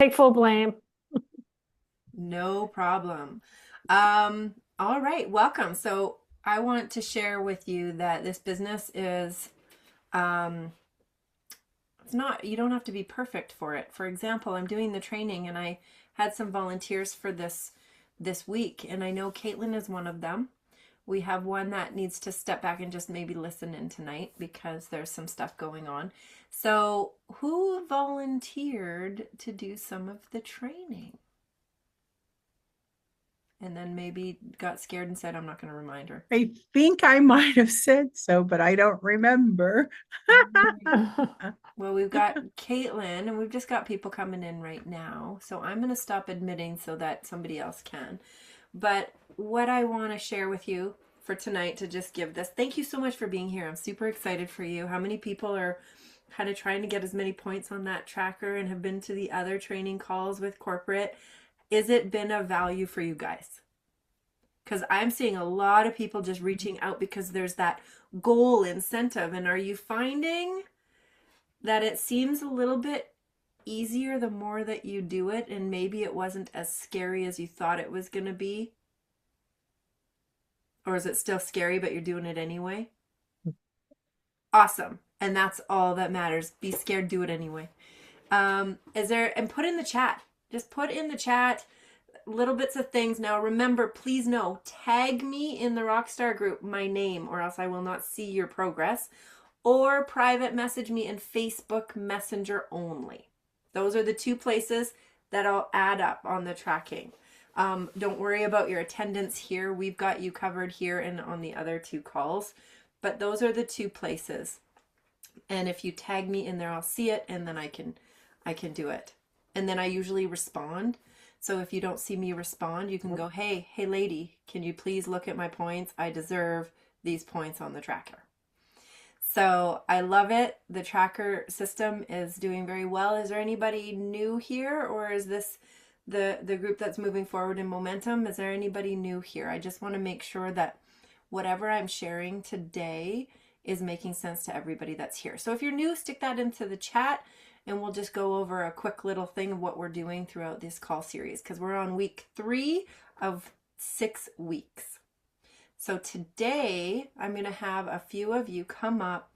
take full blame. No problem. All right, welcome. So I want to share with you that this business is um it's not, you don't have to be perfect for it. For example, I'm doing the training and I had some volunteers for this week, and I know Kaitlyn is one of them. We have one that needs to step back and just maybe listen in tonight because there's some stuff going on. So, who volunteered to do some of the training? And then maybe got scared and said, I'm not going to remind her. I think I might have said so, but I don't remember. Well, we've got Kaitlyn, and we've just got people coming in right now. So I'm going to stop admitting so that somebody else can. But what I want to share with you for tonight to just give this, thank you so much for being here. I'm super excited for you. How many people are kind of trying to get as many points on that tracker and have been to the other training calls with corporate? Is it been of value for you guys? Because I'm seeing a lot of people just reaching out because there's that goal incentive. And are you finding that it seems a little bit easier the more that you do it, and maybe it wasn't as scary as you thought it was going to be? Or is it still scary, but you're doing it anyway? Awesome. And that's all that matters. Be scared, do it anyway. Is there, and put in the chat, just put in the chat little bits of things. Now remember, please know, tag me in the Rockstar group, my name, or else I will not see your progress, or private message me in Facebook Messenger only. Those are the two places that'll add up on the tracking. Don't worry about your attendance here. We've got you covered here and on the other two calls, but those are the two places. And if you tag me in there, I'll see it, and then I can do it. And then I usually respond. So if you don't see me respond, you can go, hey lady, can you please look at my points? I deserve these points on the tracker. So I love it. The tracker system is doing very well. Is there anybody new here, or is this the group that's moving forward in momentum? Is there anybody new here? I just want to make sure that whatever I'm sharing today is making sense to everybody that's here. So if you're new, stick that into the chat, and we'll just go over a quick little thing of what we're doing throughout this call series, because we're on week 3 of 6 weeks. So today I'm going to have a few of you come up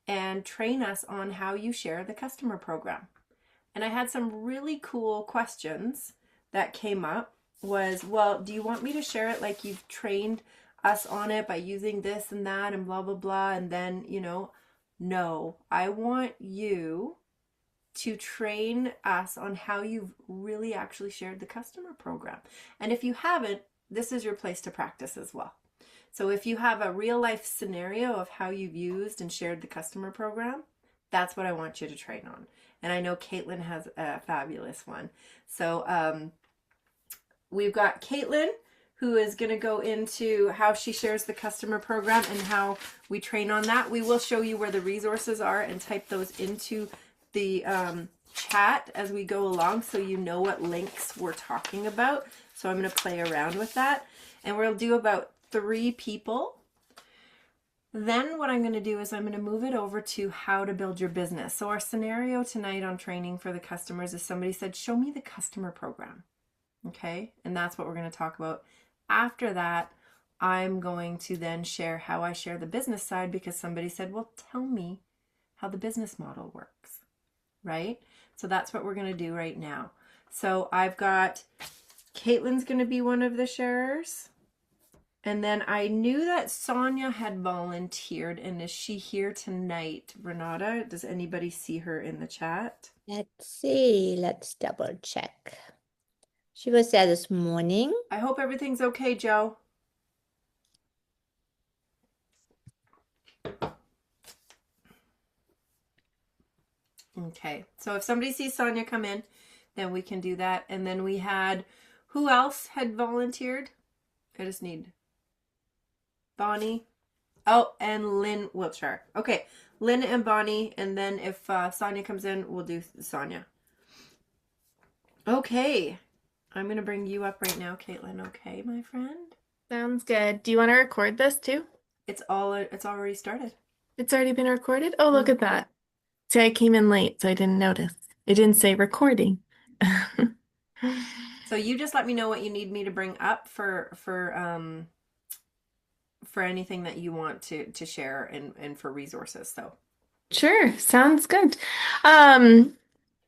and train us on how you share the customer program. And I had some really cool questions that came up. Was, well, do you want me to share it like you've trained us on it by using this and that and blah, blah, blah? And then, no, I want you to train us on how you've really actually shared the customer program. And if you haven't, this is your place to practice as well. So if you have a real life scenario of how you've used and shared the customer program, that's what I want you to train on. And I know Kaitlyn has a fabulous one. So we've got Kaitlyn, who is going to go into how she shares the customer program and how we train on that. We will show you where the resources are and type those into the chat as we go along, so you know what links we're talking about. So I'm going to play around with that, and we'll do about 3 people. Then what I'm going to do is I'm going to move it over to how to build your business. So our scenario tonight on training for the customers is somebody said, show me the customer program. Okay, and that's what we're going to talk about. After that, I'm going to then share how I share the business side, because somebody said, well, tell me how the business model works, right? So that's what we're going to do right now. So I've got Kaitlyn's going to be one of the sharers. And then I knew that Sonia had volunteered, and is she here tonight? Renata, does anybody see her in the chat? Let's see. Let's double check. She was there this morning. I hope everything's okay, Joe. Okay, so if somebody sees Sonia come in, then we can do that. And then we had, who else had volunteered? I just need Bonnie. Oh, and Lynn Wiltshire. Okay, Lynn and Bonnie, and then if Sonia comes in, we'll do Sonia. Okay, I'm going to bring you up right now, Kaitlyn. Okay, my friend? Sounds good. Do you want to record this too? It's already started. It's already been recorded? Oh, look at that. See, I came in late, so I didn't notice. It didn't say recording. So you just let me know what you need me to bring up for anything that you want to share and for resources. So Sure, sounds good. Um,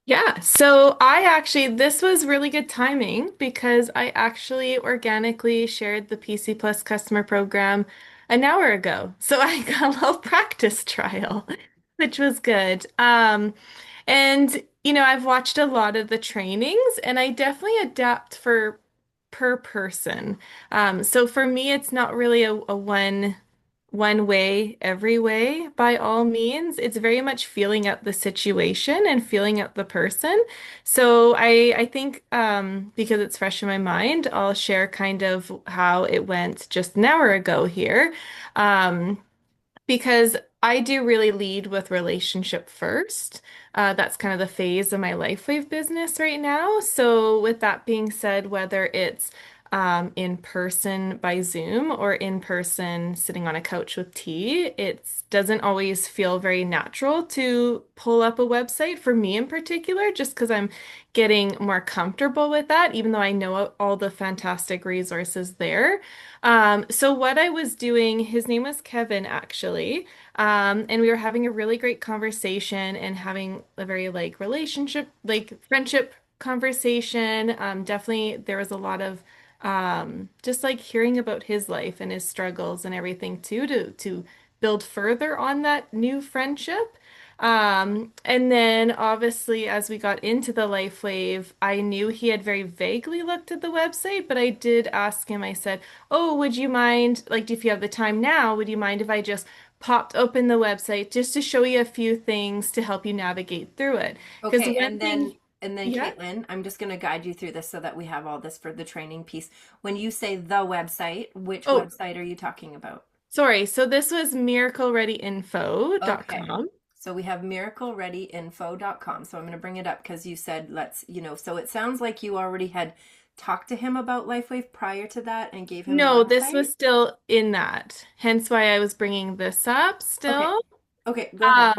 yeah, so this was really good timing because I actually organically shared the PC Plus customer program an hour ago. So I got a little practice trial, which was good. And I've watched a lot of the trainings and I definitely adapt for per person. So for me, it's not really a one way every way by all means. It's very much feeling out the situation and feeling out the person. So I think because it's fresh in my mind, I'll share kind of how it went just an hour ago here. Um, because I do really lead with relationship first. That's kind of the phase of my life wave business right now. So, with that being said, whether it's in person by Zoom or in person sitting on a couch with tea, it doesn't always feel very natural to pull up a website for me in particular, just because I'm getting more comfortable with that, even though I know all the fantastic resources there. So what I was doing, his name was Kevin actually, and we were having a really great conversation and having a very like relationship, like friendship conversation. Definitely there was a lot of just like hearing about his life and his struggles and everything too to build further on that new friendship. And then obviously as we got into the Life Wave, I knew he had very vaguely looked at the website, but I did ask him, I said, "Oh, would you mind, like, if you have the time now, would you mind if I just popped open the website just to show you a few things to help you navigate through it?" Because okay, one thing, and then yeah. Kaitlyn, I'm just going to guide you through this so that we have all this for the training piece. When you say the website, which Oh, website are you talking about? sorry. So this was Okay. miraclereadyinfo.com. So we have miraclereadyinfo.com. So I'm going to bring it up because you said so it sounds like you already had talked to him about LifeWave prior to that and gave him the No, this website. was still in that. Hence why I was bringing this up Okay. still. Okay, go ahead.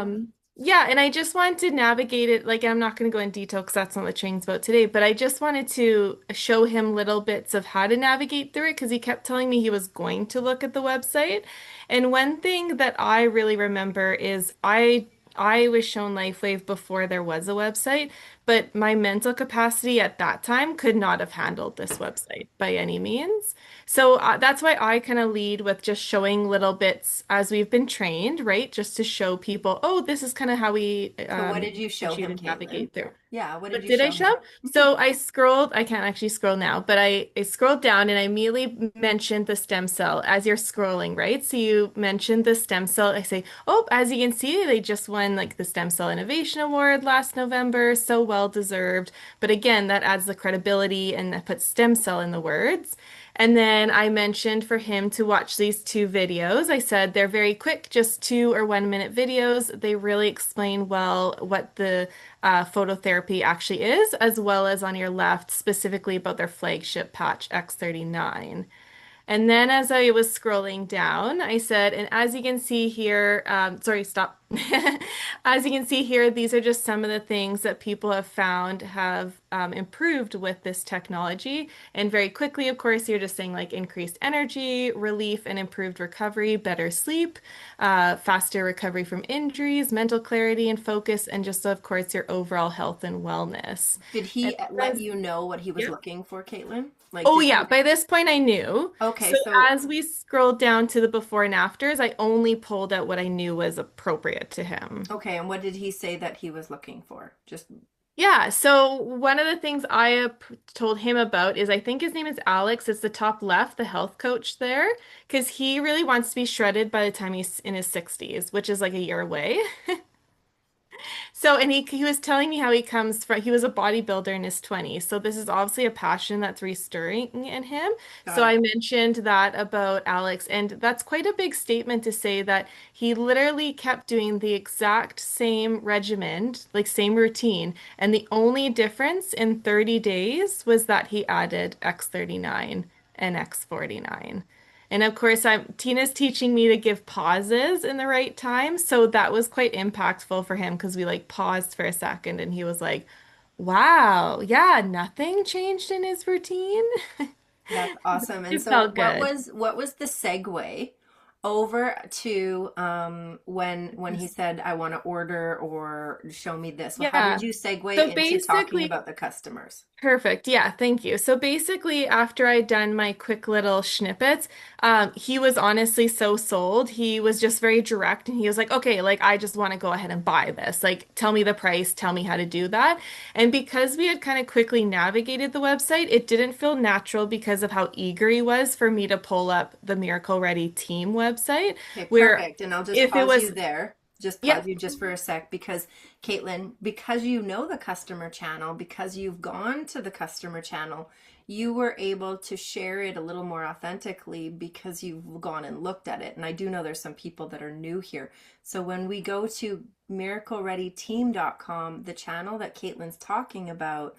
Yeah, and I just wanted to navigate it. Like, I'm not going to go in detail because that's not what the training's about today, but I just wanted to show him little bits of how to navigate through it because he kept telling me he was going to look at the website. And one thing that I really remember is I was shown LifeWave before there was a website, but my mental capacity at that time could not have handled this website by any means. So that's why I kind of lead with just showing little bits as we've been trained, right? Just to show people, oh, this is kind of how we So what did you show teach you him, to Kaitlyn? navigate through. Yeah, what did What you did I show him? show? So I scrolled, I can't actually scroll now, but I scrolled down and I immediately mentioned the stem cell as you're scrolling, right? So you mentioned the stem cell. I say, oh, as you can see, they just won like the Stem Cell Innovation Award last November. So well deserved. But again, that adds the credibility and that puts stem cell in the words. And then I mentioned for him to watch these two videos. I said they're very quick, just 2 or 1 minute videos. They really explain well what the phototherapy actually is, as well as on your left, specifically about their flagship patch X39. And then as I was scrolling down, I said, and as you can see here, sorry, stop. As you can see here, these are just some of the things that people have found have improved with this technology. And very quickly, of course, you're just saying like increased energy, relief, and improved recovery, better sleep, faster recovery from injuries, mental clarity and focus, and just, of course, your overall health and wellness. Did And he let you know what he was yeah. looking for, Kaitlyn? Like, Oh did yeah, he? by this point I knew. Okay, So so as we scrolled down to the before and afters, I only pulled out what I knew was appropriate to him. okay, and what did he say that he was looking for? Just Yeah, so one of the things I told him about is I think his name is Alex. It's the top left, the health coach there, because he really wants to be shredded by the time he's in his 60s, which is like a year away. So, and he was telling me how he was a bodybuilder in his 20s. So this is obviously a passion that's restirring in him. So got I it. mentioned that about Alex, and that's quite a big statement to say that he literally kept doing the exact same regimen, like same routine, and the only difference in 30 days was that he added X39 and X49. And of course, Tina's teaching me to give pauses in the right time. So that was quite impactful for him because we like paused for a second and he was like, wow, yeah, nothing changed in his routine. That's awesome. And It so felt good. what was the segue over to when he said, I want to order or show me this? Well, how did Yeah. you segue So into talking basically, about the customers? perfect. Yeah, thank you. So basically, after I'd done my quick little snippets, he was honestly so sold. He was just very direct and he was like, okay, like I just want to go ahead and buy this. Like, tell me the price, tell me how to do that. And because we had kind of quickly navigated the website, it didn't feel natural because of how eager he was for me to pull up the Miracle Ready team website, Okay, where perfect. And I'll just if it pause you was, there. Just pause yep. you just for a sec because Kaitlyn, because you know the customer channel, because you've gone to the customer channel, you were able to share it a little more authentically because you've gone and looked at it. And I do know there's some people that are new here. So when we go to miraclereadyteam.com, the channel that Kaitlyn's talking about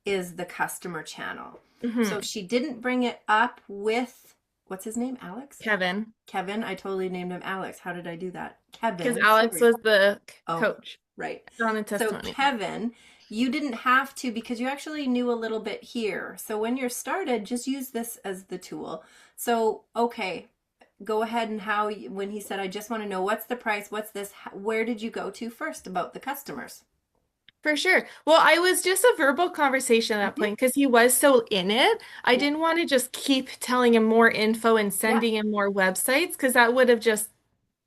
is the customer channel. So Mhm. she didn't bring it up with, what's his name? Alex? Kevin, Kevin. I totally named him Alex. How did I do that? because Kevin. Alex Sorry. was the Oh, coach right. on the So testimony. Kevin, you didn't have to because you actually knew a little bit here. So when you're started, just use this as the tool. So, okay, go ahead and when he said, I just want to know what's the price, what's this, where did you go to first about the customers? For sure. Well, I was just a verbal conversation at that Mhm. point because he was so in it. I Yeah. didn't want to just keep telling him more info and Yeah. sending him more websites because that would have just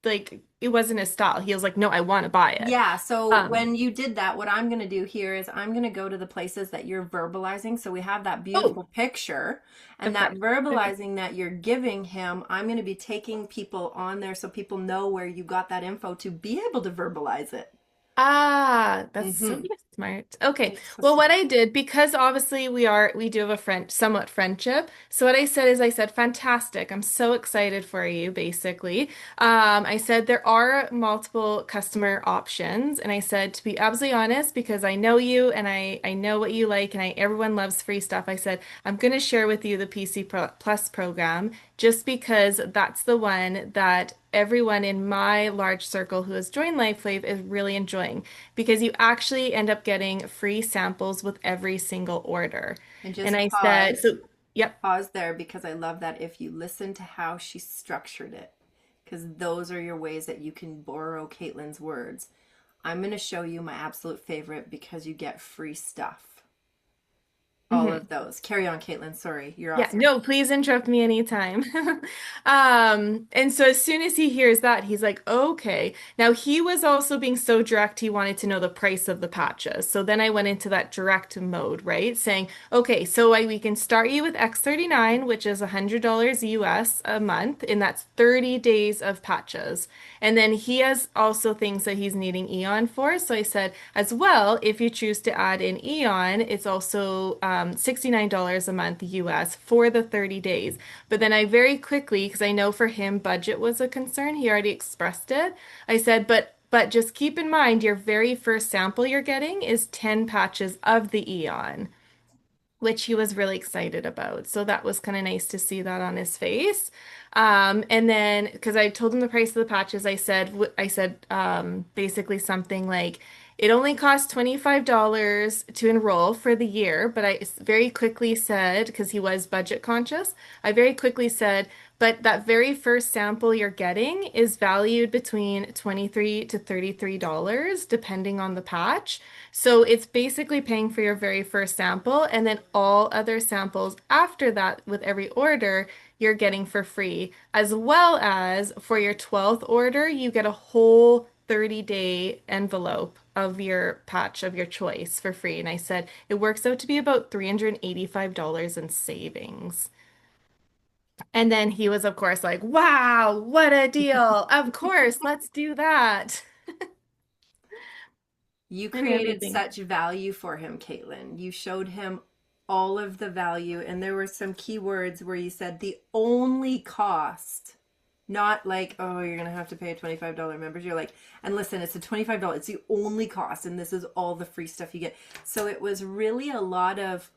like it wasn't his style. He was like, "No, I want to buy it." Yeah, so Um, when you did that, what I'm going to do here is I'm going to go to the places that you're verbalizing. So we have that oh, beautiful picture, and of that course. Okay. verbalizing that you're giving him, I'm going to be taking people on there so people know where you got that info to be able to verbalize it. Ah, that's so Mm-hmm. smart. Okay. It's so Well, what smart. I did, because obviously we do have a friend, somewhat friendship. So what I said is I said, fantastic. I'm so excited for you, basically. I said there are multiple customer options. And I said, to be absolutely honest, because I know you and I know what you like and everyone loves free stuff. I said, I'm going to share with you the Plus program just because that's the one that everyone in my large circle who has joined LifeWave is really enjoying because you actually end up getting free samples with every single order. And And just I said, so yep. pause there because I love that if you listen to how she structured it, because those are your ways that you can borrow Kaitlyn's words. I'm going to show you my absolute favorite because you get free stuff. All Mhm. of those. Carry on, Kaitlyn. Sorry, you're Yeah, awesome. no, please interrupt me anytime. And so as soon as he hears that, he's like, okay. Now he was also being so direct, he wanted to know the price of the patches. So then I went into that direct mode, right? Saying, okay, so we can start you with X39, which is $100 US a month, and that's 30 days of patches. And then he has also things that he's needing Eon for. So I said, as well, if you choose to add in Eon, it's also $69 a month US for the 30 days. But then I very quickly, because I know for him budget was a concern, he already expressed it. I said, but just keep in mind your very first sample you're getting is 10 patches of the Eon, which he was really excited about. So that was kind of nice to see that on his face. And then because I told him the price of the patches, I said basically something like it only costs $25 to enroll for the year, but I very quickly said, because he was budget conscious, I very quickly said, but that very first sample you're getting is valued between $23 to $33, depending on the patch. So it's basically paying for your very first sample, and then all other samples after that with every order you're getting for free, as well as for your 12th order, you get a whole 30-day envelope of your patch of your choice for free. And I said it works out to be about $385 in savings. And then he was, of course, like, wow, what a deal. Of course, let's do that. You And created everything. such value for him, Kaitlyn. You showed him all of the value, and there were some keywords where you said the only cost, not like, oh, you're gonna have to pay a $25 membership. You're like, and listen, it's a $25, it's the only cost, and this is all the free stuff you get. So it was really a lot of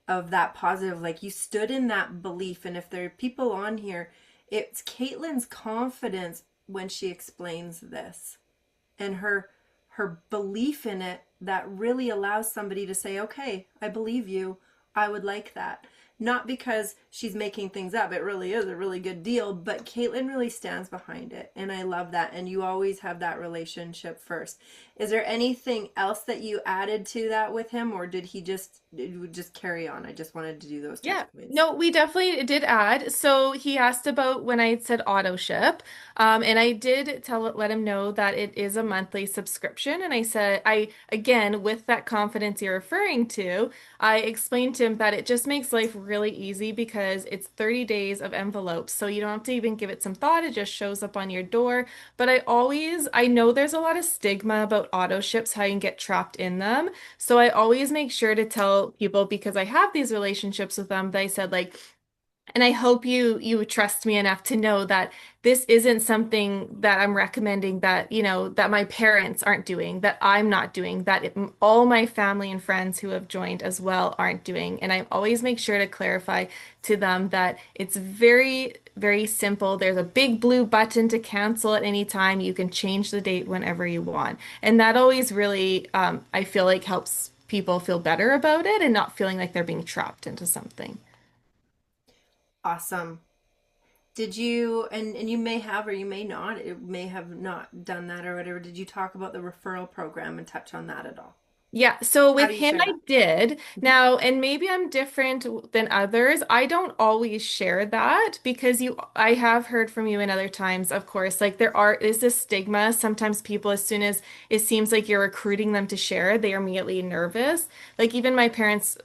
that positive, like you stood in that belief. And if there are people on here, it's Kaitlyn's confidence when she explains this and her belief in it that really allows somebody to say, okay, I believe you. I would like that. Not because she's making things up. It really is a really good deal, but Kaitlyn really stands behind it. And I love that. And you always have that relationship first. Is there anything else that you added to that with him, or did he just carry on? I just wanted to do those Yeah, touch points. no, we definitely did add. So he asked about when I said auto ship, and I did let him know that it is a monthly subscription. And I said, again, with that confidence you're referring to, I explained to him that it just makes life really easy because it's 30 days of envelopes, so you don't have to even give it some thought. It just shows up on your door. But I know there's a lot of stigma about auto ships, how you can get trapped in them. So I always make sure to tell people because I have these relationships with them that I said like, and I hope you would trust me enough to know that this isn't something that I'm recommending that, that my parents aren't doing, that I'm not doing, that all my family and friends who have joined as well aren't doing. And I always make sure to clarify to them that it's very, very simple. There's a big blue button to cancel at any time. You can change the date whenever you want. And that always really, I feel like helps people feel better about it and not feeling like they're being trapped into something. Awesome. Did you, and you may have or you may not, it may have not done that or whatever. Did you talk about the referral program and touch on that at all? Yeah, so How with do you him, share I that? did. Mhm. Now, and maybe I'm different than others. I don't always share that because I have heard from you in other times, of course, like is this stigma. Sometimes people, as soon as it seems like you're recruiting them to share, they are immediately nervous. Like even my parents,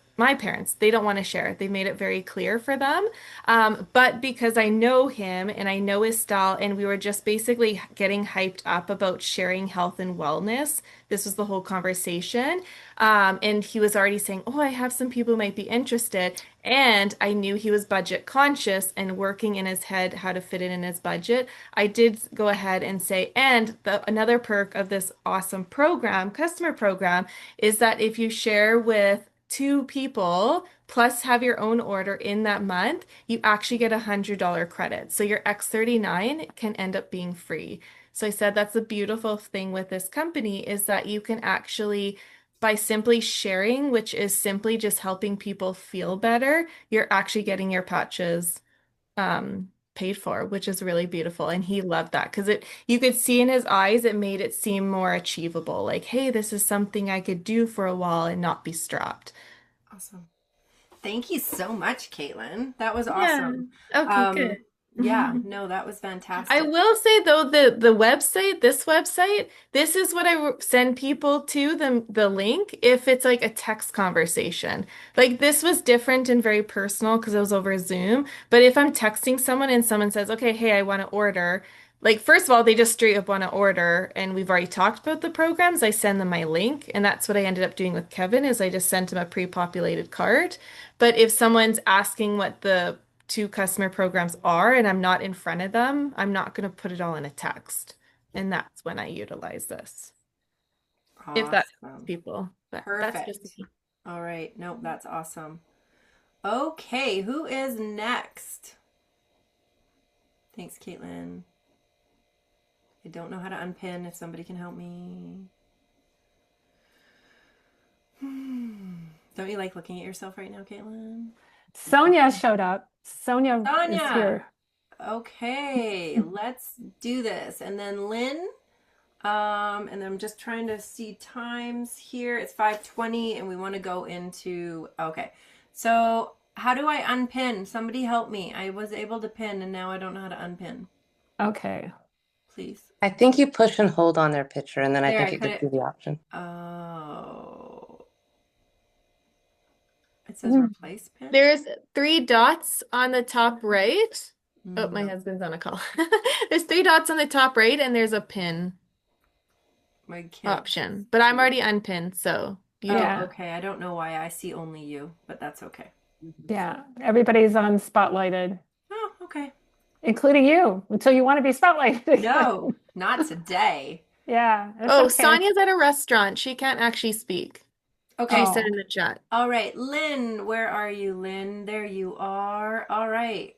they don't want to share. They made it very clear for them. But because I know him and I know his style, and we were just basically getting hyped up about sharing health and wellness. This was the whole conversation. And he was already saying, oh, I have some people who might be interested. And I knew he was budget conscious and working in his head how to fit it in his budget. I did go ahead and say, and another perk of this awesome program, customer program, is that if you share with two people plus have your own order in that month, you actually get $100 credit. So your X39 can end up being free. So I said that's the beautiful thing with this company is that you can actually, by simply sharing, which is simply just helping people feel better, you're actually getting your patches paid for, which is really beautiful. And he loved that because you could see in his eyes, it made it seem more achievable. Like, hey, this is something I could do for a while and not be strapped. Awesome. Thank you so much, Kaitlyn. That was Yeah. awesome. Okay, Um, good. yeah, no, that was I fantastic. will say though the website, this website, this is what send people to the link if it's like a text conversation. Like this was different and very personal because it was over Zoom. But if I'm texting someone and someone says, "Okay, hey, I want to order," like first of all, they just straight up want to order, and we've already talked about the programs. I send them my link, and that's what I ended up doing with Kevin is I just sent him a pre-populated cart. But if someone's asking what the two customer programs are and I'm not in front of them, I'm not going to put it all in a text. And that's when I utilize this. If that helps Awesome. people. But that's just Perfect. me. All right. Nope, that's awesome. Okay, who is next? Thanks, Kaitlyn. I don't know how to unpin if somebody can help me. Don't you like looking at yourself right now, Kaitlyn? Sonia showed up. Sonia is Sonia. here. Okay, let's do this. And then Lynn. And I'm just trying to see times here. It's 5:20 and we want to go into, okay. So how do I unpin? Somebody help me. I was able to pin and now I don't know how to unpin. Okay. Please. I think you push and hold on their picture, and then I There, think I you put just do it. the option. Oh, it says Mm. replace pin. There's three dots on the top right. Oh, my No, husband's on a call. There's three dots on the top right, and there's a pin I can't option. But I'm see. already unpinned, so you do. Oh, Yeah. okay. I don't know why I see only you, but that's okay. Yeah. Everybody's on spotlighted, Oh, okay. including you, until you want to be spotlighted again. No, not today. Yeah, it's Oh, okay. Sonia's at a restaurant. She can't actually speak. She Okay. said Oh, in the chat. All right, Lynn, where are you, Lynn? There you are. All right.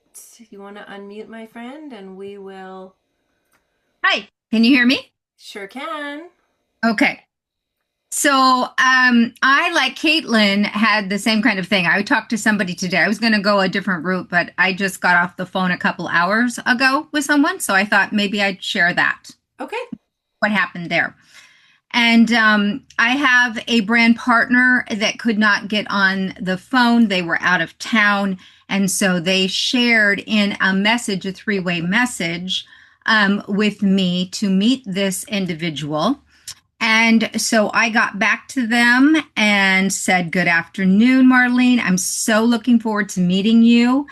You want to unmute my friend and we will. Hi, can you hear me? Sure can. Okay. So I, like Kaitlyn, had the same kind of thing. I talked to somebody today. I was going to go a different route, but I just got off the phone a couple hours ago with someone. So I thought maybe I'd share that, Okay. what happened there. And I have a brand partner that could not get on the phone. They were out of town. And so they shared in a message, a three-way message with me to meet this individual. And so I got back to them and said, "Good afternoon, Marlene. I'm so looking forward to meeting you.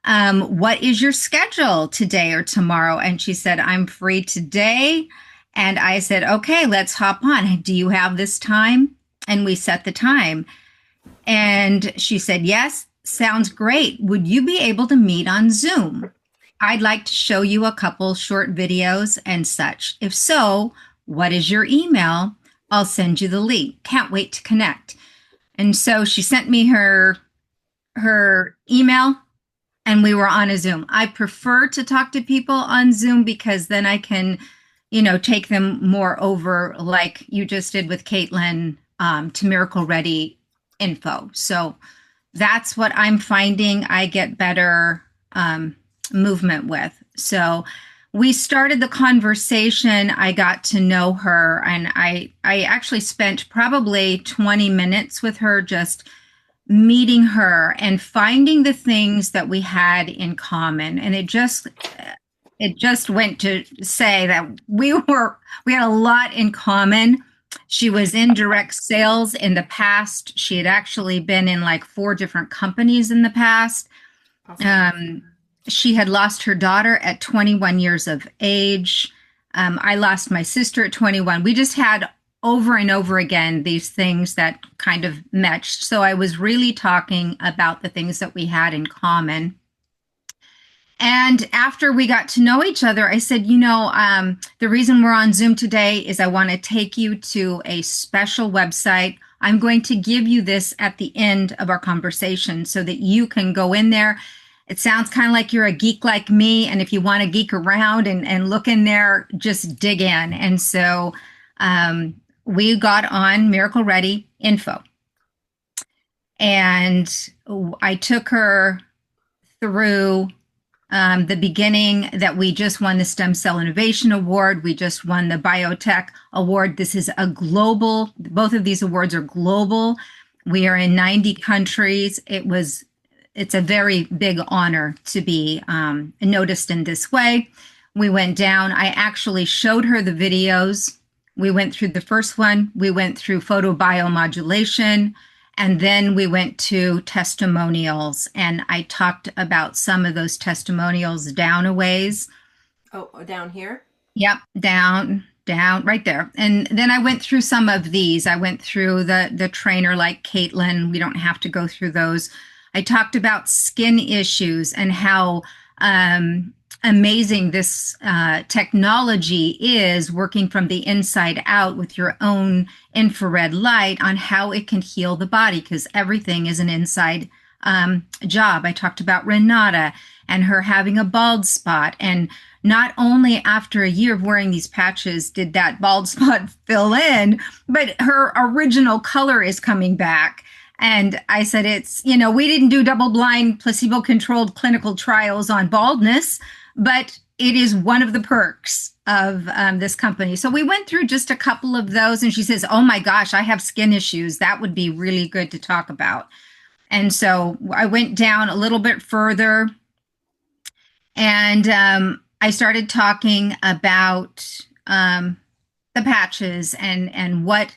What is your schedule today or tomorrow?" And she said, "I'm free today." And I said, "Okay, let's hop on. Do you have this time?" And we set the time. And she said, "Yes, sounds great. Would you be able to meet on Zoom? I'd like to show you a couple short videos and such. If so, what is your email? I'll send you the link. Can't wait to connect." And so she sent me her email, and we were on a Zoom. I prefer to talk to people on Zoom because then I can, take them more over, like you just did with Kaitlyn, to Miracle Ready info. So that's what I'm finding I get better movement with. So we started the conversation. I got to know her, and I actually spent probably 20 minutes with her, just meeting her and finding the things that we had in common. And it just went to say that we had a lot in common. She was in direct sales in the past. She had actually been in like 4 different companies in the past. Awesome. She had lost her daughter at 21 years of age. I lost my sister at 21. We just had over and over again these things that kind of matched. So I was really talking about the things that we had in common. And after we got to know each other, I said, the reason we're on Zoom today is I want to take you to a special website. I'm going to give you this at the end of our conversation so that you can go in there. It sounds kind of like you're a geek like me. And if you want to geek around and look in there, just dig in. And so we got on Miracle Ready info. And I took her through the beginning, that we just won the Stem Cell Innovation Award. We just won the Biotech Award. This is a global, both of these awards are global. We are in 90 countries. It's a very big honor to be noticed in this way. We went down. I actually showed her the videos. We went through the first one. We went through photobiomodulation, and then we went to testimonials. And I talked about some of those testimonials down a ways. Oh, down here? Yep, down, right there. And then I went through some of these. I went through the trainer like Kaitlyn. We don't have to go through those. I talked about skin issues and how amazing this technology is, working from the inside out with your own infrared light, on how it can heal the body, because everything is an inside job. I talked about Renata and her having a bald spot. And not only after a year of wearing these patches did that bald spot fill in, but her original color is coming back. And I said, we didn't do double-blind, placebo-controlled clinical trials on baldness, but it is one of the perks of this company. So we went through just a couple of those, and she says, "Oh my gosh, I have skin issues. That would be really good to talk about." And so I went down a little bit further, and I started talking about the patches and what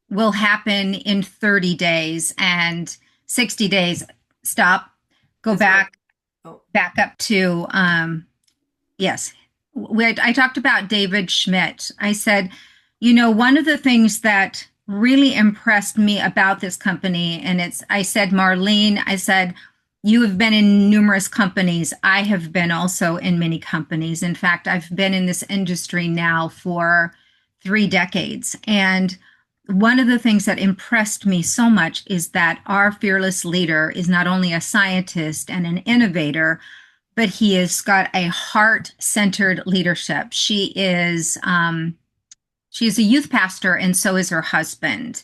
will happen in 30 days and 60 days. Stop. Go back. Back up to, yes. I talked about David Schmidt. I said, one of the things that really impressed me about this company, and I said, "Marlene," I said, "you have been in numerous companies. I have been also in many companies. In fact, I've been in this industry now for 3 decades. And one of the things that impressed me so much is that our fearless leader is not only a scientist and an innovator, but he has got a heart-centered leadership. She she's a youth pastor, and so is her husband.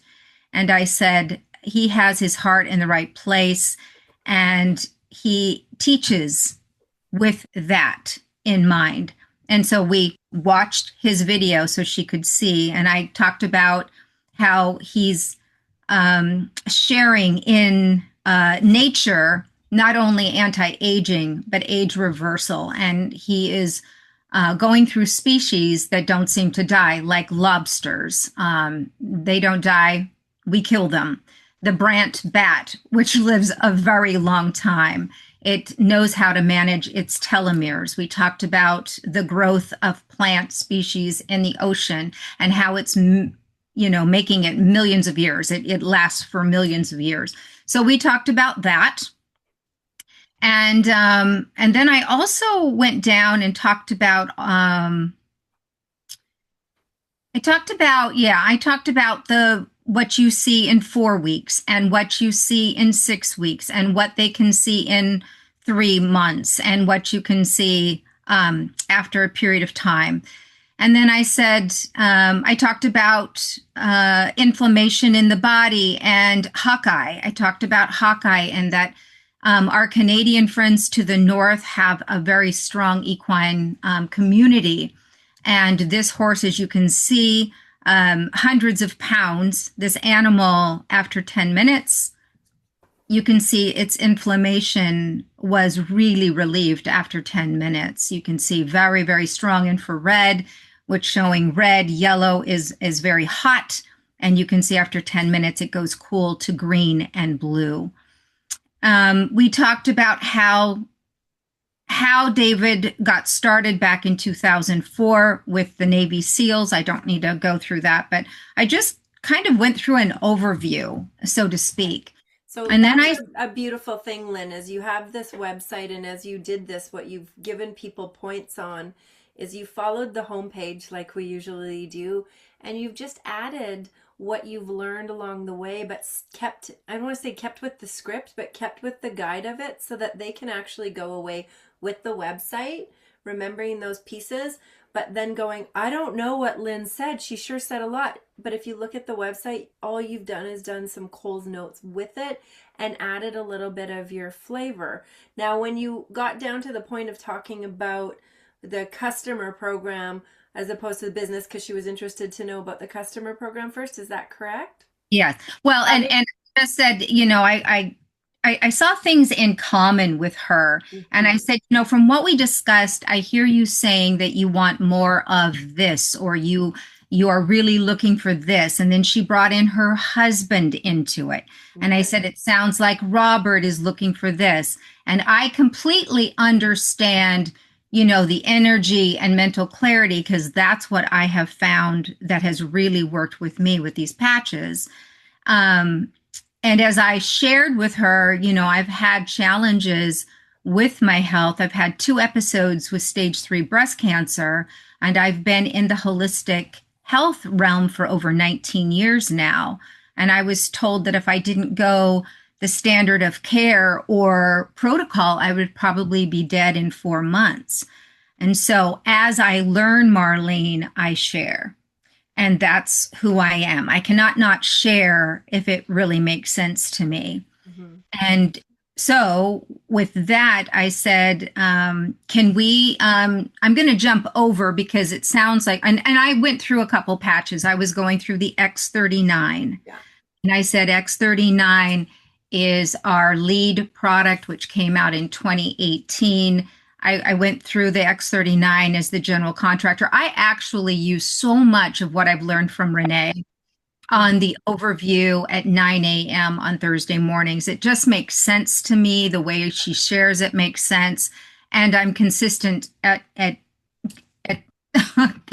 And I said, he has his heart in the right place, and he teaches with that in mind. And so we watched his video so she could see. And I talked about how he's sharing in nature, not only anti-aging, but age reversal. And he is going through species that don't seem to die, like lobsters. They don't die, we kill them. The Brant bat, which lives a very long time. It knows how to manage its telomeres. We talked about the growth of plant species in the ocean and how it's, making it millions of years. It lasts for millions of years. So we talked about that. And then I also went down and talked about, I talked about what you see in 4 weeks and what you see in 6 weeks and what they can see in 3 months and what you can see after a period of time. And then I said, I talked about inflammation in the body and Hawkeye. I talked about Hawkeye and that our Canadian friends to the north have a very strong equine community. And this horse, as you can see, hundreds of pounds. This animal, after 10 minutes, you can see its inflammation was really relieved after 10 minutes. You can see very, very strong infrared, which showing red, yellow is very hot. And you can see after 10 minutes, it goes cool to green and blue. We talked about how David got started back in 2004 with the Navy SEALs. I don't need to go through that, but I just kind of went through an overview, so to speak. So and then a beautiful thing, Lynn, is you have this website, and as you did this, what you've given people points on is you followed the homepage like we usually do, and you've just added what you've learned along the way, but kept, I don't want to say kept with the script, but kept with the guide of it so that they can actually go away with the website, remembering those pieces, but then going, I don't know what Lynn said. She sure said a lot. But if you look at the website, all you've done is done some Cole's notes with it and added a little bit of your flavor. Now, when you got down to the point of talking about the customer program as opposed to the business, because she was interested to know about the customer program first, is that correct? Yes. Well, and I just said, I saw things in common with her. Mm-hmm. And I said, from what we discussed, I hear you saying that you want more of this, or you are really looking for this. And then she brought in her husband into it. Mm-hmm. And I said, it sounds like Robert is looking for this. And I completely understand, the energy and mental clarity, because that's what I have found that has really worked with me with these patches. And as I shared with her, I've had challenges with my health. I've had 2 episodes with stage 3 breast cancer, and I've been in the holistic health realm for over 19 years now. And I was told that if I didn't go the standard of care or protocol, I would probably be dead in 4 months. And so as I learn, Marlene, I share. And that's who I am. I cannot not share if it really makes sense to me. Mm-hmm. And so with that, I said, can we, I'm going to jump over because it sounds like, and I went through a couple patches. I was going through the X39. Yeah. And I said, X39 is our lead product, which came out in 2018. I went through the X39 as the general contractor. I actually use so much of what I've learned from Renee on the overview at 9 a.m. on Thursday mornings. It just makes sense to me. The way she shares it makes sense. And I'm consistent at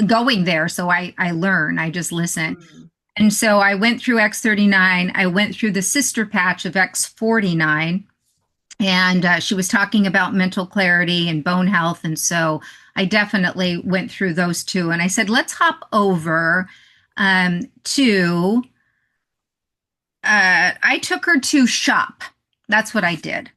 going there. So I learn, I just listen. Mm-hmm. And so I went through X39. I went through the sister patch of X49. And she was talking about mental clarity and bone health. And so I definitely went through those 2. And I said, let's hop over to, I took her to shop. That's what I did.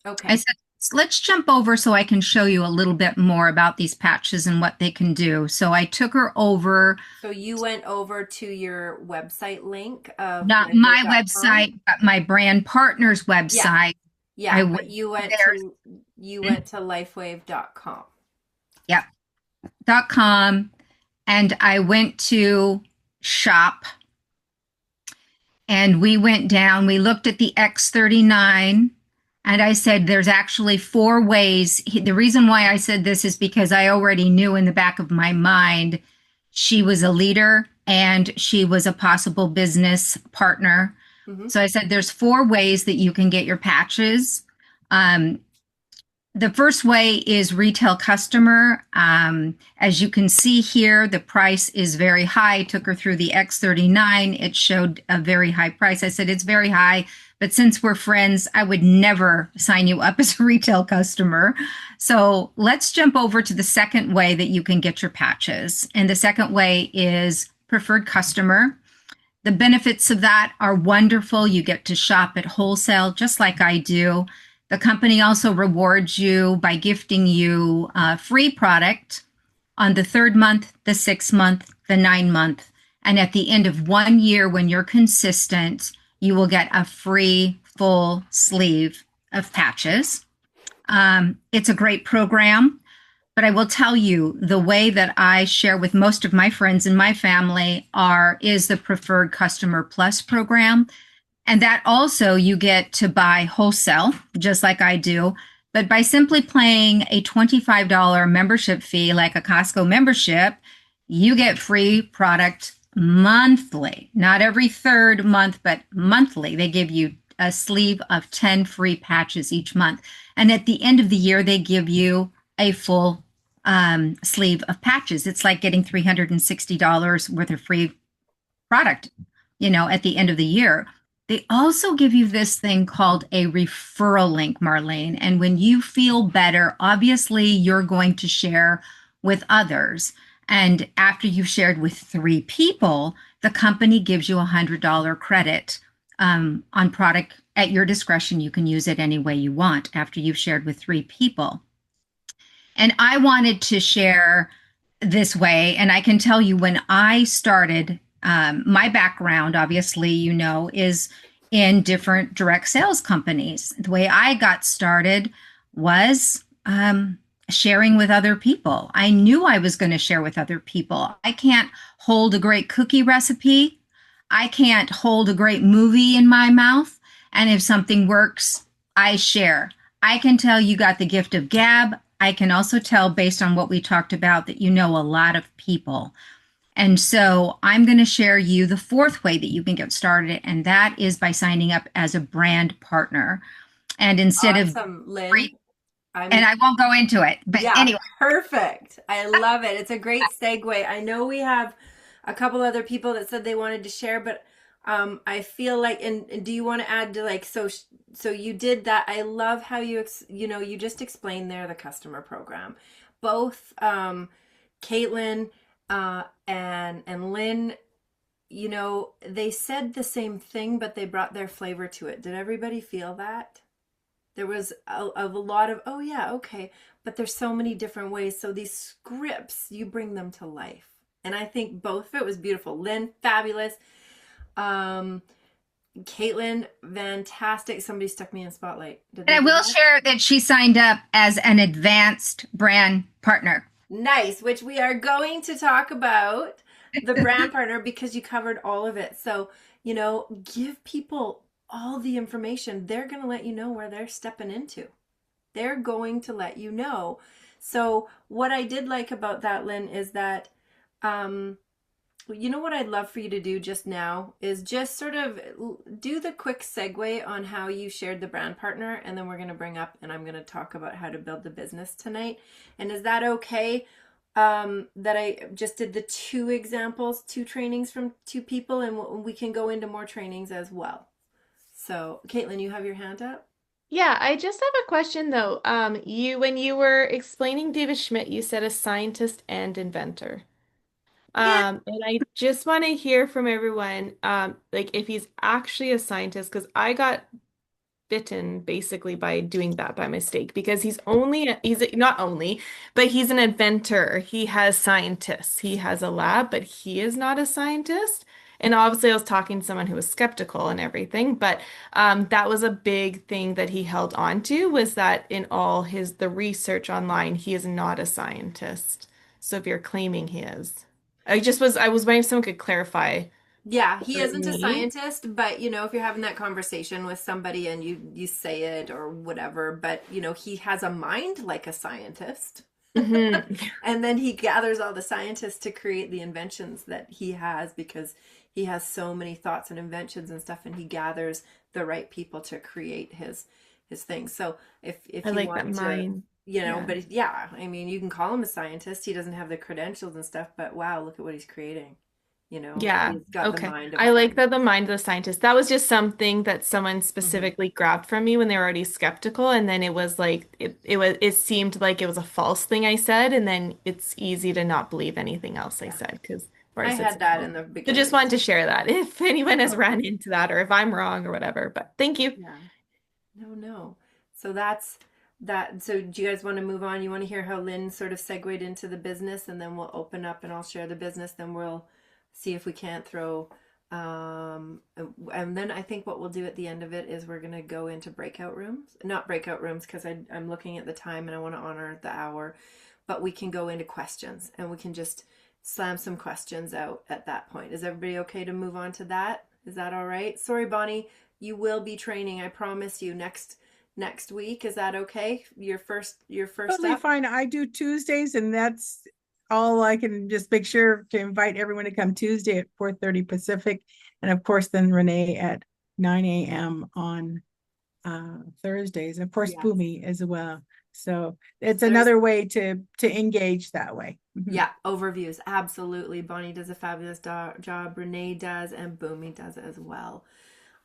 Okay. I said, So let's jump over so I can show you a little bit more about these patches and what they can do. So I took her over, So you went over to your website link of not my lifewave.com. website, but my brand partner's Yeah, website. I yeah, went but you went there. to lifewave.com. Yep. .com, and I went to shop, and we went down. We looked at the X39, and I said, there's actually 4 ways. The reason why I said this is because I already knew in the back of my mind she was a leader and she was a possible business partner. Mm-hmm. So I said, there's 4 ways that you can get your patches. Um, the first way is retail customer. As you can see here, the price is very high. I took her through the X39. It showed a very high price. I said, it's very high, but since we're friends, I would never sign you up as a retail customer. So let's jump over to the second way that you can get your patches. And the second way is preferred customer. The benefits of that are wonderful. You get to shop at wholesale, just like I do. The company also rewards you by gifting you free product on the 3rd month, the 6th month, the 9th month. And at the end of 1 year, when you're consistent, you will get a free full sleeve of patches. It's a great program. But I will tell you, the way that I share with most of my friends and my family is the Preferred Customer Plus program. And that also you get to buy wholesale, just like I do. But by simply paying a $25 membership fee, like a Costco membership, you get free product monthly, not every 3rd month, but monthly. They give you a sleeve of 10 free patches each month. And at the end of the year, they give you a full sleeve of patches. It's like getting $360 worth of free product, at the end of the year. They also give you this thing called a referral link, Marlene. And when you feel better, obviously you're going to share with others. And after you've shared with 3 people, the company gives you a $100 credit on product at your discretion. You can use it any way you want after you've shared with 3 people. And I wanted to share this way. And I can tell you when I started, my background, obviously, is in different direct sales companies. The way I got started was sharing with other people. I knew I was going to share with other people. I can't hold a great cookie recipe. I can't hold a great movie in my mouth. And if something works, I share. I can tell you got the gift of gab. I can also tell based on what we talked about that you know a lot of people. And so I'm going to share you the 4th way that you can get started, and that is by signing up as a brand partner. And instead Awesome, of Lynn. free, and I won't go into it, but Yeah, anyway. perfect. I love it. It's a great segue. I know we have a couple other people that said they wanted to share, but I feel like, and do you want to add to like, so you did that. I love how you just explained there the customer program. Both Kaitlyn and Lynn, they said the same thing, but they brought their flavor to it. Did everybody feel that? There was a lot of, oh yeah, okay, but there's so many different ways. So these scripts, you bring them to life. And I think both of it was beautiful. Lynn, fabulous. Kaitlyn, fantastic. Somebody stuck me in spotlight. And I will share that she signed up as an advanced brand partner. Nice, which we are going to talk about the brand partner because you covered all of it. So, give people all the information. They're going to let you know where they're stepping into. They're going to let you know. So what I did like about that, Lynn, is that, what I'd love for you to do just now is just sort of do the quick segue on how you shared the brand partner. And then we're going to bring up, and I'm going to talk about how to build the business tonight. And is that okay? That I just did the 2 examples, 2 trainings from 2 people, and we can go into more trainings as well. So, Kaitlyn, you have your hand up? Yeah, I just have a question though. When you were explaining David Schmidt, you said a scientist and inventor. And I just want to hear from everyone, like if he's actually a scientist, because I got bitten basically by doing that by mistake because he's not only, but he's an inventor. He has scientists. He has a lab, but he is not a scientist. And obviously, I was talking to someone who was skeptical and everything, but that was a big thing that he held on to was that in all the research online, he is not a scientist. So if you're claiming he is, I was wondering if someone could clarify Yeah, he for isn't a me. scientist, but you know, if you're having that conversation with somebody and you say it or whatever, but you know, he has a mind like a scientist. Mhm. And then he gathers all the scientists to create the inventions that he has because he has so many thoughts and inventions and stuff, and he gathers the right people to create his things. So if I you like that want to, mind. you know, Yeah. but yeah, I mean, you can call him a scientist. He doesn't have the credentials and stuff, but wow, look at what he's creating. You know, Yeah. he's got the Okay. mind of a I like scientist. that the mind of the scientist. That was just something that someone Mhm. specifically grabbed from me when they were already skeptical. And then it was like it seemed like it was a false thing I said. And then it's easy to not believe anything else I Yeah. said because or I I said had that something in the wrong. So just beginning wanted to too. share that if anyone has Oh, run into that or if I'm wrong or whatever. But thank you. yeah. No, no. So that's that. So do you guys want to move on? You want to hear how Lynn sort of segued into the business and then we'll open up and I'll share the business. Then we'll see if we can't throw, and then I think what we'll do at the end of it is we're going to go into breakout rooms, not breakout rooms because I'm looking at the time and I want to honor the hour, but we can go into questions and we can just slam some questions out at that point. Is everybody okay to move on to that? Is that all right? Sorry, Bonnie, you will be training. I promise you next week. Is that okay? Your first Totally up? fine. I do Tuesdays, and that's all. I can just make sure to invite everyone to come Tuesday at 4:30 Pacific. And of course, then Renee at 9 a.m. on Thursdays. And of course, Yes. Boomy as well. So it's There's another way to engage that way. Mhm. Yeah, overviews. Absolutely. Bonnie does a fabulous job. Renee does, and Boomy does as well.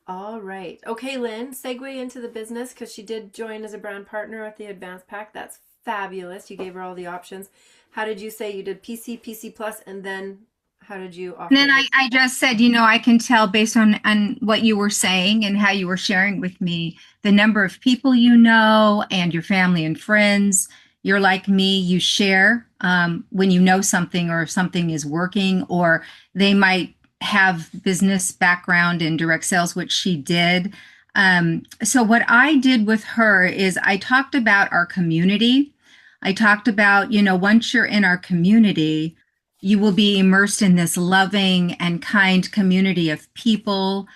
All right. Okay, Lynn, segue into the business because she did join as a brand partner at the Advanced Pack. That's fabulous. You gave her all the options. How did you say you did PC, PC Plus, and then how did you And offer then this? I just said, I can tell based on what you were saying and how you were sharing with me, the number of people you know and your family and friends. You're like me, you share when you know something or if something is working, or they might have business background in direct sales, which she did. So, what I did with her is I talked about our community. I talked about, once you're in our community, you will be immersed in this loving and kind community of people,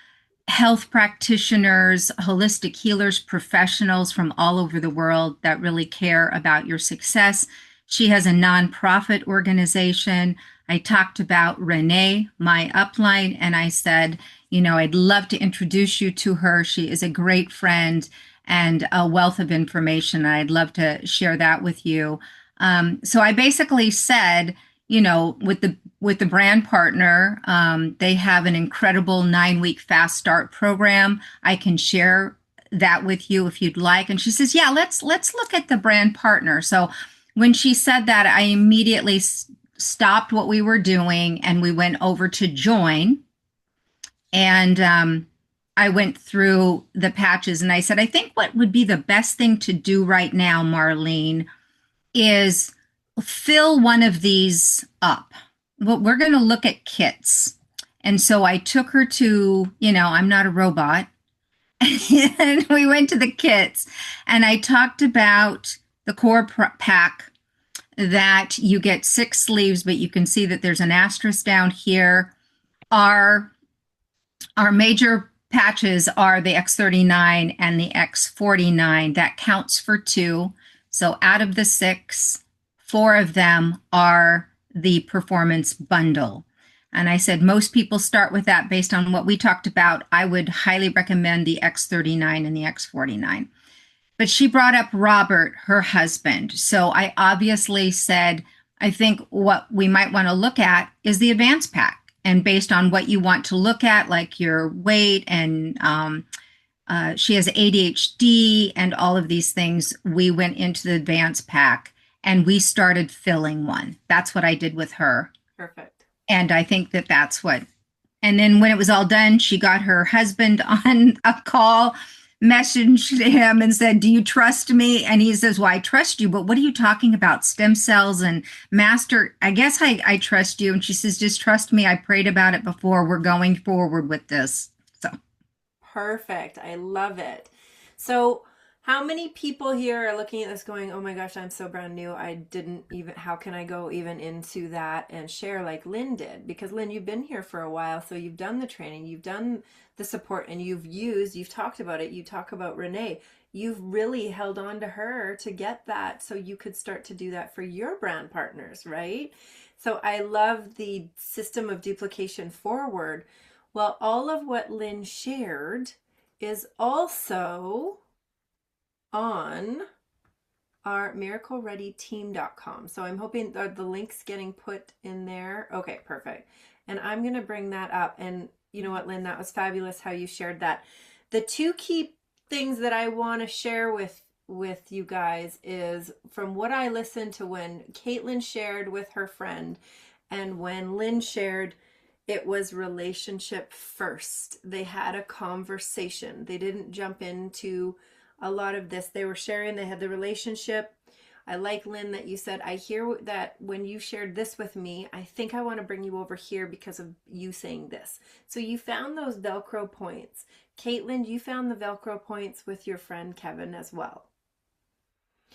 health practitioners, holistic healers, professionals from all over the world that really care about your success. She has a nonprofit organization. I talked about Renee, my upline, and I said, I'd love to introduce you to her. She is a great friend and a wealth of information. I'd love to share that with you. So I basically said, with the brand partner, they have an incredible 9-week fast start program. I can share that with you if you'd like. And she says, yeah, let's look at the brand partner. So when she said that, I immediately stopped what we were doing and we went over to join. And I went through the patches and I said, I think what would be the best thing to do right now, Marlene, is fill one of these up. Well, we're going to look at kits. And so I took her to, I'm not a robot. And we went to the kits and I talked about the core pack that you get 6 sleeves, but you can see that there's an asterisk down here. Our major patches are the X39 and the X49. That counts for 2. So out of the 6, 4 of them are the performance bundle. And I said, most people start with that based on what we talked about. I would highly recommend the X39 and the X49. But she brought up Robert, her husband. So I obviously said, I think what we might want to look at is the advanced pack. And based on what you want to look at, like your weight and she has ADHD and all of these things, we went into the advanced pack and we started filling one. That's what I did with her. Perfect. And I think that that's what. And then when it was all done, she got her husband on a call messaged him and said, "Do you trust me?" And he says, "Well, I trust you, but what are you talking about? Stem cells and master? I guess I trust you." And she says, "Just trust me. I prayed about it before. We're going forward with this." So Perfect. I love it. So, how many people here are looking at this going, oh my gosh, I'm so brand new. I didn't even, how can I go even into that and share like Lynn did? Because Lynn, you've been here for a while. So you've done the training, you've done the support, and you've talked about it. You talk about Renee. You've really held on to her to get that so you could start to do that for your brand partners, right? So I love the system of duplication forward. Well, all of what Lynn shared is also on our miraclereadyteam.com. So I'm hoping the link's getting put in there. Okay, perfect. And I'm going to bring that up. And you know what, Lynn, that was fabulous how you shared that. The two key things that I want to share with you guys is from what I listened to when Kaitlyn shared with her friend and when Lynn shared, it was relationship first. They had a conversation. They didn't jump into a lot of this. They were sharing, they had the relationship. I like, Lynn, that you said, I hear that when you shared this with me, I think I want to bring you over here because of you saying this. So you found those Velcro points. Kaitlyn, you found the Velcro points with your friend Kevin as well.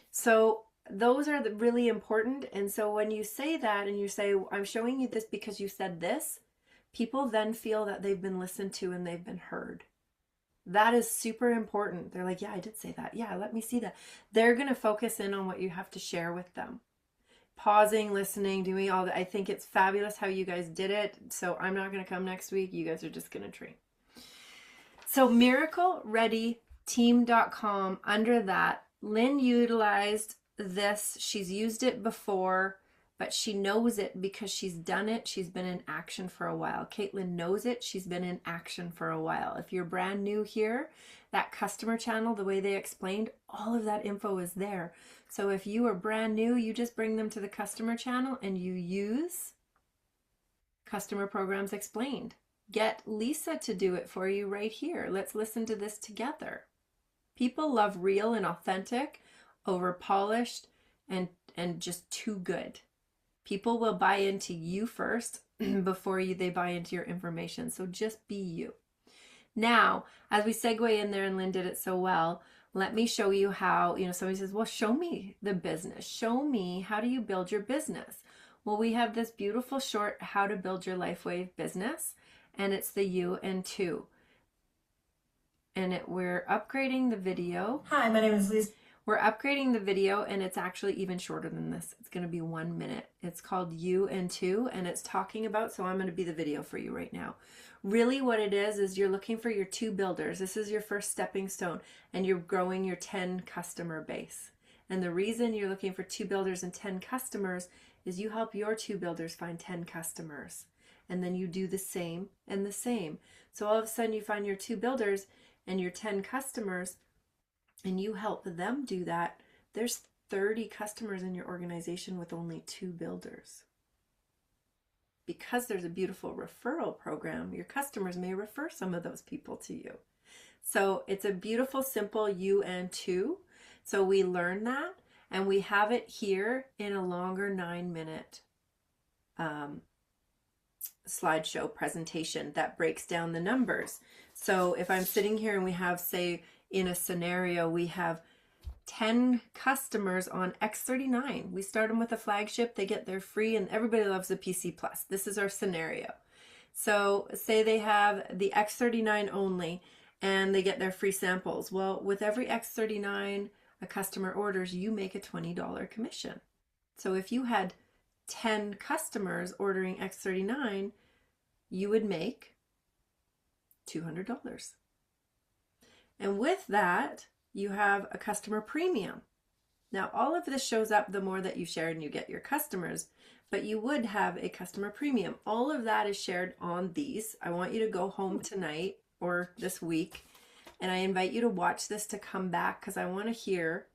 So those are really important. And so when you say that and you say, I'm showing you this because you said this, people then feel that they've been listened to and they've been heard. That is super important. They're like, yeah, I did say that. Yeah, let me see that. They're going to focus in on what you have to share with them. Pausing, listening, doing all that. I think it's fabulous how you guys did it. So I'm not going to come next week. You guys are just going to train. So miraclereadyteam.com, under that, Lynn utilized this. She's used it before, but she knows it because she's done it. She's been in action for a while. Kaitlyn knows it. She's been in action for a while. If you're brand new here, that customer channel, the way they explained, all of that info is there. So if you are brand new, you just bring them to the customer channel and you use Customer Programs Explained. Get Lisa to do it for you right here. Let's listen to this together. People love real and authentic over polished and just too good. People will buy into you first before they buy into your information. So just be you. Now, as we segue in there, and Lynn did it so well, let me show you how, somebody says, well, show me the business. Show me, how do you build your business? Well, we have this beautiful short, How to Build Your LifeWave Business, and it's the U and 2. And we're upgrading the video. Hi, my name is Lisa. We're upgrading the video, and it's actually even shorter than this. It's going to be 1 minute. It's called You and 2, and it's talking about, so I'm going to be the video for you right now. Really what it is you're looking for your 2 builders. This is your first stepping stone, and you're growing your 10 customer base. And the reason you're looking for 2 builders and 10 customers is you help your 2 builders find 10 customers. And then you do the same and the same. So all of a sudden you find your 2 builders and your 10 customers, and you help them do that. There's 30 customers in your organization with only 2 builders. Because there's a beautiful referral program, your customers may refer some of those people to you. So it's a beautiful, simple U and 2. So we learn that, and we have it here in a longer 9-minute slideshow presentation that breaks down the numbers. So if I'm sitting here and we have, say, in a scenario, we have 10 customers on X39. We start them with a flagship, they get their free, and everybody loves the PC Plus. This is our scenario. So say they have the X39 only and they get their free samples. Well, with every X39 a customer orders, you make a $20 commission. So if you had 10 customers ordering X39, you would make $200. And with that, you have a customer premium. Now, all of this shows up the more that you share and you get your customers, but you would have a customer premium. All of that is shared on these. I want you to go home tonight or this week, and I invite you to watch this to come back, because I want to hear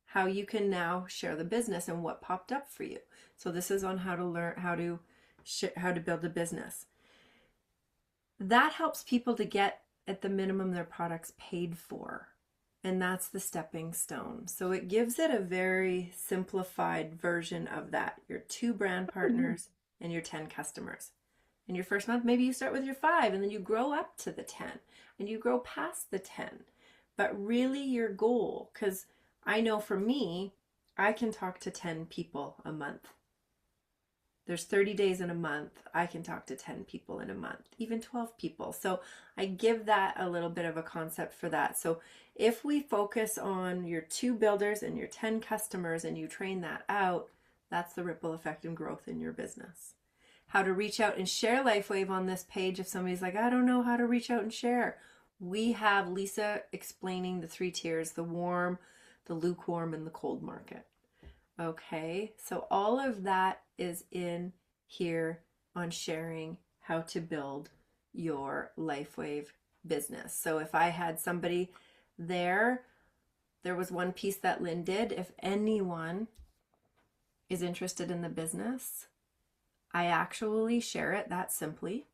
how you can now share the business and what popped up for you. So this is on how to learn how to build a business. That helps people to get at the minimum their product's paid for. And that's the stepping stone. So it gives it a very simplified version of that. Your 2 brand partners and your 10 customers. And your first month, maybe you start with your 5 and then you grow up to the 10 and you grow past the 10. But really your goal, because I know for me, I can talk to 10 people a month. There's 30 days in a month. I can talk to 10 people in a month, even 12 people. So I give that a little bit of a concept for that. So if we focus on your 2 builders and your 10 customers and you train that out, that's the ripple effect and growth in your business. How to reach out and share LifeWave on this page. If somebody's like, I don't know how to reach out and share, we have Lisa explaining the 3 tiers, the warm, the lukewarm, and the cold market. Okay, so all of that is in here on sharing how to build your LifeWave business. So if I had somebody there was one piece that Lynn did. If anyone is interested in the business, I actually share it that simply.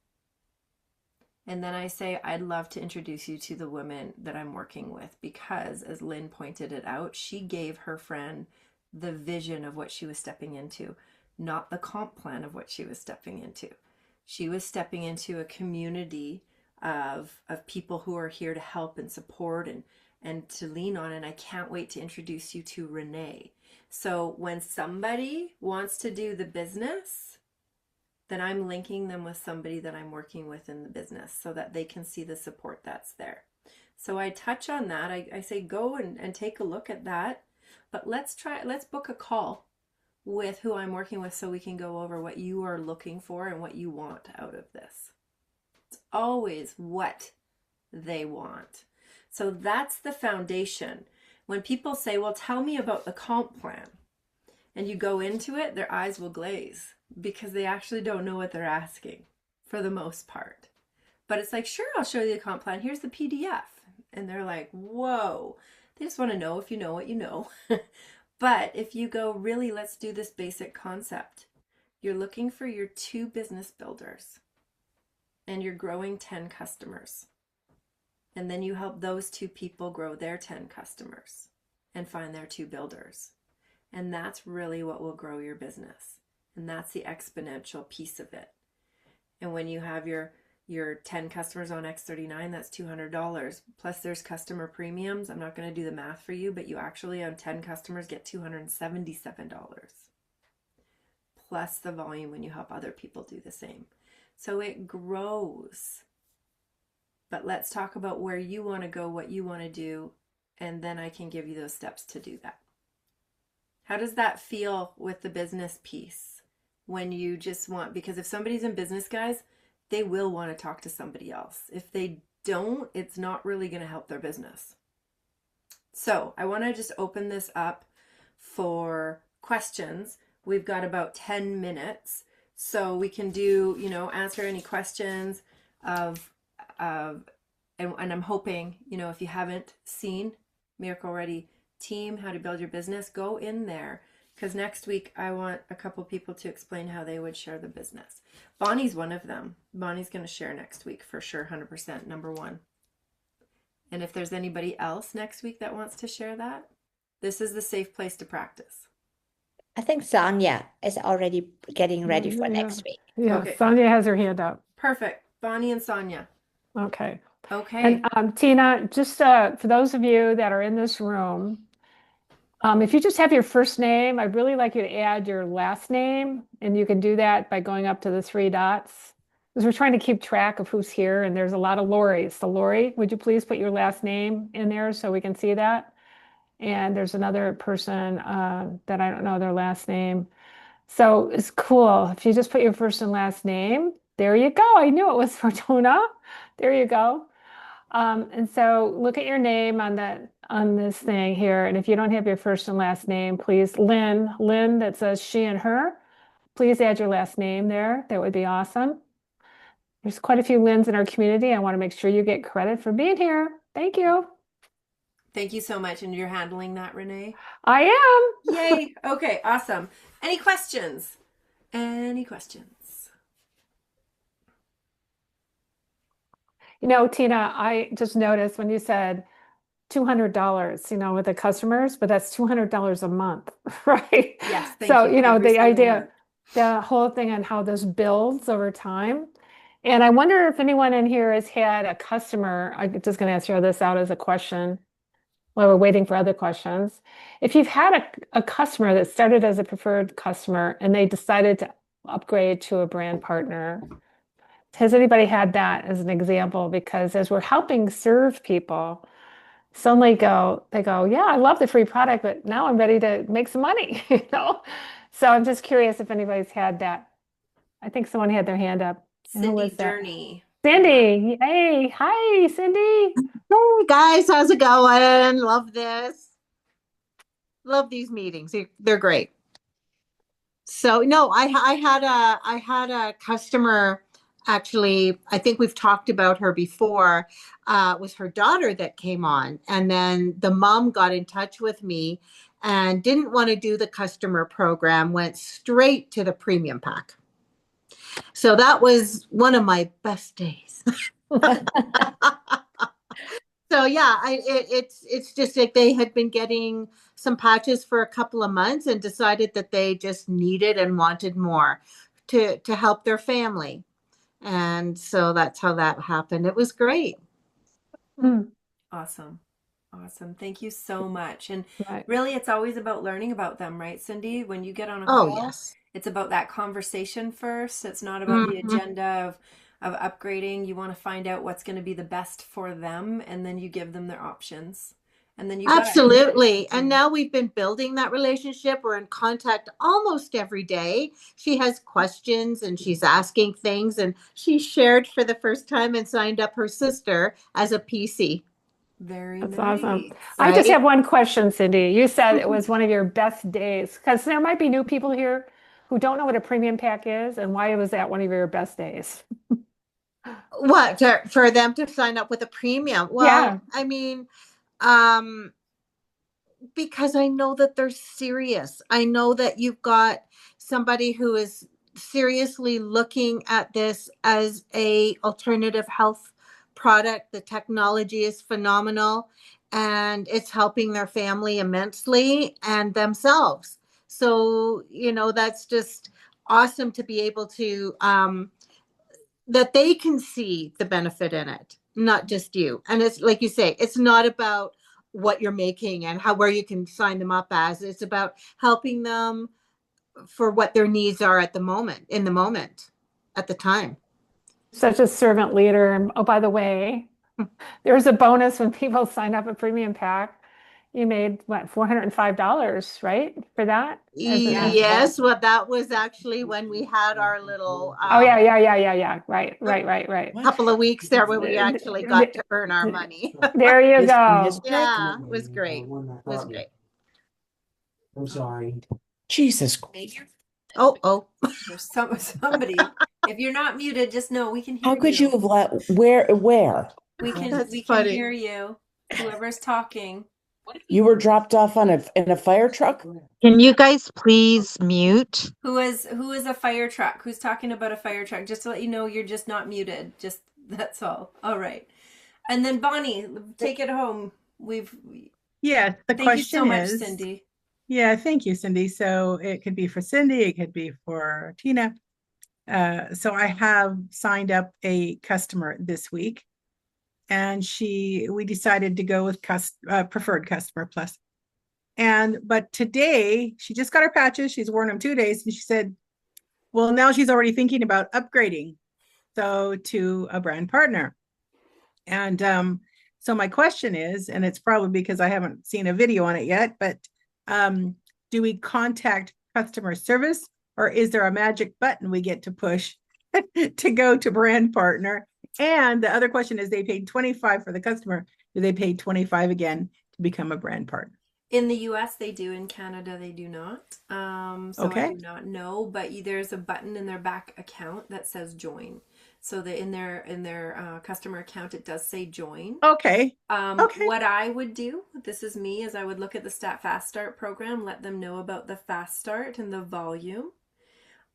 And then I say, I'd love to introduce you to the women that I'm working with, because as Lynn pointed it out, she gave her friend the vision of what she was stepping into, not the comp plan of what she was stepping into. She was stepping into a community of people who are here to help and support and to lean on. And I can't wait to introduce you to Renee. So when somebody wants to do the business, then I'm linking them with somebody that I'm working with in the business so that they can see the support that's there. So I touch on that. I say, go and take a look at that. But let's book a call with who I'm working with so we can go over what you are looking for and what you want out of this. It's always what they want. So that's the foundation. When people say, well, tell me about the comp plan, and you go into it, their eyes will glaze because they actually don't know what they're asking for the most part. But it's like, sure, I'll show you the comp plan. Here's the PDF. And they're like, whoa. They just want to know if you know what you know. But if you go, really, let's do this basic concept. You're looking for your 2 business builders and you're growing 10 customers. And then you help those 2 people grow their 10 customers and find their 2 builders. And that's really what will grow your business. And that's the exponential piece of it. And when you have your 10 customers on X39, that's $200. Plus there's customer premiums. I'm not going to do the math for you, but you actually on 10 customers get $277. Plus the volume when you help other people do the same. So it grows. But let's talk about where you want to go, what you want to do, and then I can give you those steps to do that. How does that feel with the business piece? When you just want, because if somebody's in business, guys, they will want to talk to somebody else. If they don't, it's not really going to help their business. So I want to just open this up for questions. We've got about 10 minutes. So we can do, answer any questions and I'm hoping, if you haven't seen Miracle Ready Team, How to Build Your Business, go in there. Because next week, I want a couple people to explain how they would share the business. Bonnie's one of them. Bonnie's going to share next week for sure, 100%, number 1. And if there's anybody else next week that wants to share that, this is the safe place to practice. I think Sonia is already getting ready for next week. Yeah, Okay. Sonia has her hand up. Perfect. Bonnie and Sonia. Okay. Okay. And Tina, just for those of you that are in this room, if you just have your first name, I'd really like you to add your last name, and you can do that by going up to the 3 dots. Because we're trying to keep track of who's here, and there's a lot of Lori's. So Lori, would you please put your last name in there so we can see that? And there's another person that I don't know their last name. So it's cool. If you just put your first and last name, there you go. I knew it was Fortuna. There you go. And so look at your name on this thing here. And if you don't have your first and last name, please, Lynn, that says she and her, please add your last name there. That would be awesome. There's quite a few Lynn's in our community. I want to make sure you get credit for being here. Thank you. Thank you so much. And you're handling that, Renee? I am. Yay. Okay, awesome. Any questions? Any questions? Tina, I just noticed when you said $200, with the customers, but that's $200 a month, right? Yes, thank So, you. Every the single idea, month. the whole thing on how this builds over time. And I wonder if anyone in here has had a customer, I'm just going to throw this out as a question while we're waiting for other questions. If you've had a customer that started as a preferred customer and they decided to upgrade to a brand partner, has anybody had that as an example? Because as we're helping serve people, suddenly they go, yeah, I love the free product, but now I'm ready to make some money, So I'm just curious if anybody's had that. I think someone had their hand up. And who Cindy was that? Journey. Cindy. Hey, hi, Cindy. Hey guys, how's it going? Love this. Love these meetings. They're great. So no, I had a customer actually, I think we've talked about her before. It was her daughter that came on, and then the mom got in touch with me and didn't want to do the customer program, went straight to the premium pack. So that was one of my best days. So yeah, it's just like they had been getting some patches for a couple of months and decided that they just needed and wanted more to help their family. And so that's how that happened. It was great. Mm, Awesome. Awesome. Thank you so much. And right. really, it's always about learning about them, right, Cindy? When you get on a Oh, call, yes. it's about that conversation first. It's not about the Mhm. agenda of upgrading. You want to find out what's going to be the best for them, and then you give them their options. And then you guys. Absolutely. And Mhm. now we've been building that relationship. We're in contact almost every day. She has questions and she's asking things, and she shared for the first time and signed up her sister as a PC, Very That's awesome. nice. I just right? have one question, Cindy. You said it was one of your best days because there might be new people here who don't know what a premium pack is and why it was that one of your best days. What, for them to sign up with a premium? Well, Yeah. I mean, um, because I know that they're serious. I know that you've got somebody who is seriously looking at this as a alternative health product. The technology is phenomenal and it's helping their family immensely and themselves. So, that's just awesome to be able to that they can see the benefit in it, not just you. And it's like you say, it's not about what you're making and where you can sign them up as. It's about helping them for what their needs are at the moment, at the time. Such a servant leader. And oh, by the way, there's a bonus when people sign up a premium pack. You made what, $405, right? For that? Yes, well, that was actually when we had our little Oh yeah. Right. couple of weeks there where we actually got to earn our money. There you go. Yeah, it was great. It was great. I'm sorry. Jesus. Oh. There's somebody. If you're not muted, just know we can hear How you. could you have let where? We can That's funny. hear you. Whoever's talking. You were dropped off in a fire truck? Can you guys please mute? Who is a fire truck? Who's talking about a fire truck? Just to let you know, you're just not muted. Just that's all. All right. And then Bonnie, take it home. Yeah, the Thank you question so much, is, Cindy. yeah, thank you, Cindy. So it could be for Cindy, it could be for Tina. So I have signed up a customer this week, and we decided to go with preferred customer plus. But today she just got her patches. She's worn them 2 days, and she said, well, now she's already thinking about upgrading, so to a brand partner. And so my question is, and it's probably because I haven't seen a video on it yet, but do we contact customer service, or is there a magic button we get to push to go to brand partner? And the other question is, they paid $25 for the customer. Do they pay $25 again to become a brand partner? In the US, they do. In Canada, they do not. So Okay. I do not know, but there's a button in their back account that says join. So that in their customer account, it does say join. Okay. What I would do, this is me, is I would look at the Fast Start program, let them know about the Fast Start and the volume.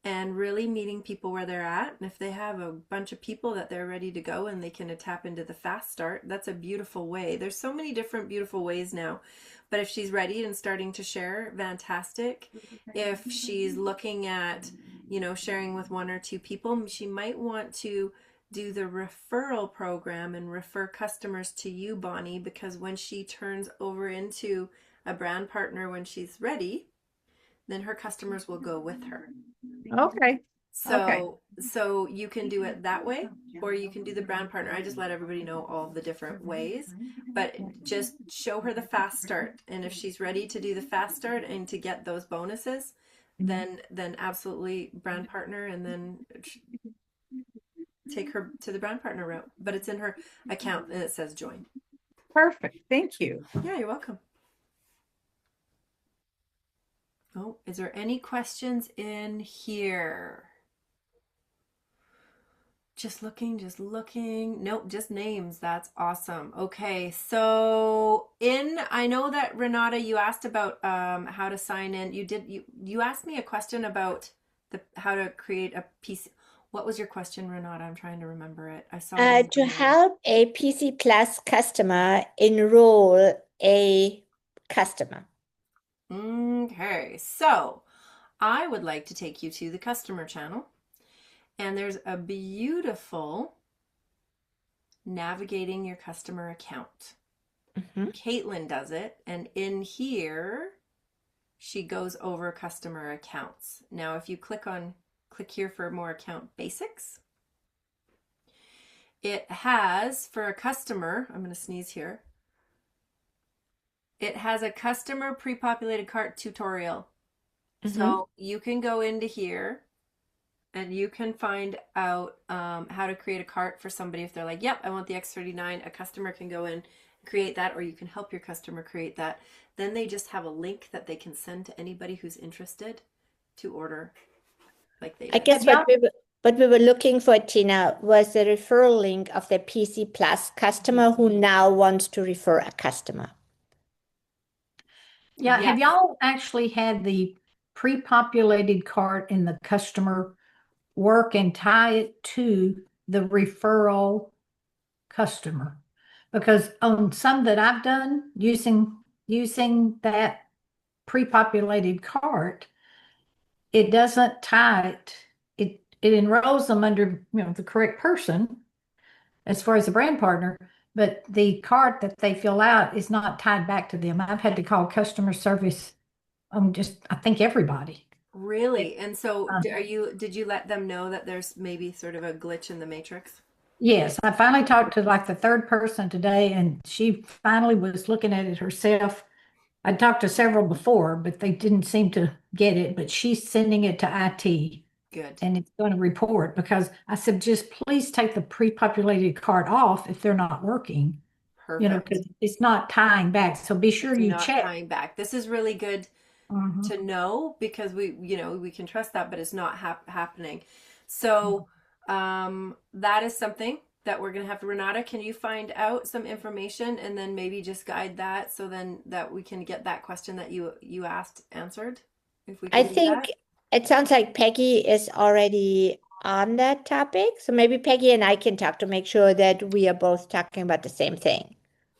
and really meeting people where they're at. And if they have a bunch of people that they're ready to go and they can tap into the fast start, that's a beautiful way. There's so many different beautiful ways now. But if she's ready and starting to share, fantastic. If she's looking at, sharing with 1 or 2 people, she might want to do the referral program and refer customers to you, Bonnie, because when she turns over into a brand partner when she's ready, then her customers will go with her. Okay. So you can do it that way, or you can do the brand partner. I just let everybody know all the different ways, but just show her the fast start. And if she's ready to do the fast start and to get those bonuses, then absolutely brand partner, and then take her to the brand partner route. But it's in her account and it says join. Perfect. Thank you. Yeah, you're welcome. Oh, is there any questions in here? Just looking. Nope, just names. That's awesome. Okay, so I know that Renata, you asked about how to sign in. You asked me a question about how to create a PC. What was your question, Renata? I'm trying to remember it. I saw it. To help a PC Plus customer enroll a customer. Okay, so I would like to take you to the customer channel, and there's a beautiful navigating your customer account. Kaitlyn does it, and in here she goes over customer accounts. Now if you click here for more account basics, it has for a customer, I'm going to sneeze here, it has a customer pre-populated cart tutorial. So you can go into here and you can find out how to create a cart for somebody. If they're like, yep, I want the X39, a customer can go in, create that, or you can help your customer create that. Then they just have a link that they can send to anybody who's interested to order like they did. I guess what we were looking for, Tina, was the referral link of the PC Plus customer who now wants to refer a customer. Yeah, Yes. have y'all actually had the pre-populated cart in the customer work and tie it to the referral customer? Because on some that I've done using that pre-populated cart, it doesn't tie it. It enrolls them under the correct person as far as the brand partner, but the cart that they fill out is not tied back to them. I've had to call customer service I think everybody. Really? And so did you let them know that there's maybe sort of a glitch in the matrix? Yes, I finally talked to like the third person today, and she finally was looking at it herself. I talked to several before, but they didn't seem to get it, but she's sending it to IT. Good. And it's going to report, because I said, just please take the pre-populated cart off if they're not working. Perfect. Because it's not tying back. So be sure you Not check. tying back. This is really good to know, because we can trust that, but it's not happening. So that is something that we're going to have to, Renata, can you find out some information and then maybe just guide that, so then that we can get that question that you asked answered? If we can I do think that. it sounds like Peggy is already on that topic. So maybe Peggy and I can talk to make sure that we are both talking about the same thing.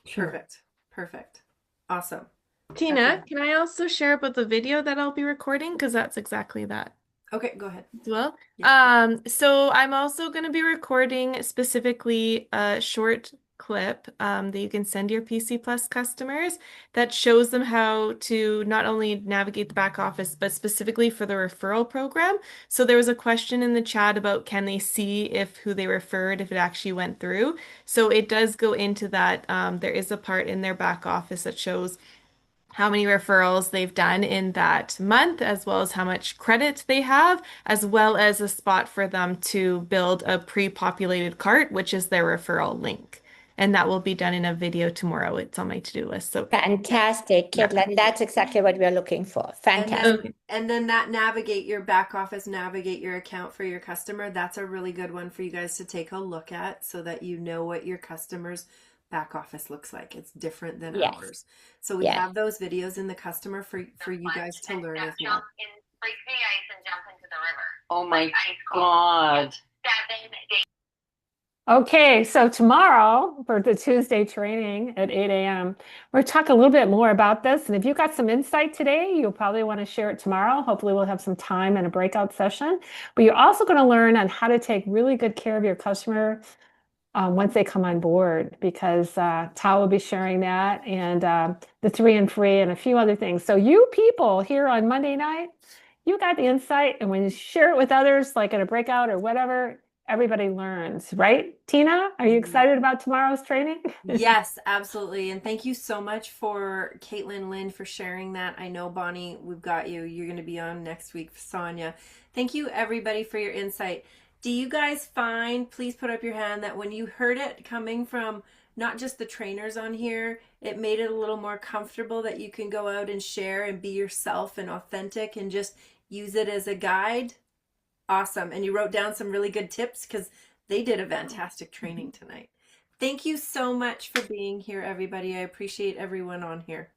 Sure. Perfect. Awesome. Tina, Okay. can I also share about the video that I'll be recording? Because that's exactly that. Okay, go ahead. As well. Yeah. So I'm also going to be recording specifically a short clip that you can send your PC Plus customers that shows them how to not only navigate the back office, but specifically for the referral program. So there was a question in the chat about, can they see if who they referred, if it actually went through? So it does go into that. There is a part in their back office that shows how many referrals they've done in that month, as well as how much credit they have, as well as a spot for them to build a pre-populated cart, which is their referral link. And that will be done in a video tomorrow. It's on my to-do list. So Fantastic, Yeah. Kaitlyn. That's exactly what we're looking for. Fantastic. And then that navigate your back office, navigate your account for your customer. That's a really good one for you guys to take a look at, so that you know what your customer's back office looks like. It's different than Yes. ours. So we Yes. have those videos in the customer for you guys to learn as well. Oh my God. Okay, so tomorrow for the Tuesday training at 8 a.m., we're going to talk a little bit more about this. And if you got some insight today, you'll probably want to share it tomorrow. Hopefully, we'll have some time in a breakout session. But you're also going to learn on how to take really good care of your customer once they come on board, because Tal will be sharing that, and the 3 and free and a few other things. So you people here on Monday night, you got the insight, and when you share it with others, like in a breakout or whatever, everybody learns, right? Tina, are you excited about tomorrow's training? Yes, absolutely. And thank you so much for Kaitlyn and Lynn for sharing that. I know, Bonnie, we've got you. You're going to be on next week, Sonia. Thank you, everybody, for your insight. Do you guys find, please put up your hand, that when you heard it coming from not just the trainers on here, it made it a little more comfortable that you can go out and share and be yourself and authentic and just use it as a guide? Awesome. And you wrote down some really good tips because they did a fantastic training tonight. Thank you so much for being here, everybody. I appreciate everyone on here.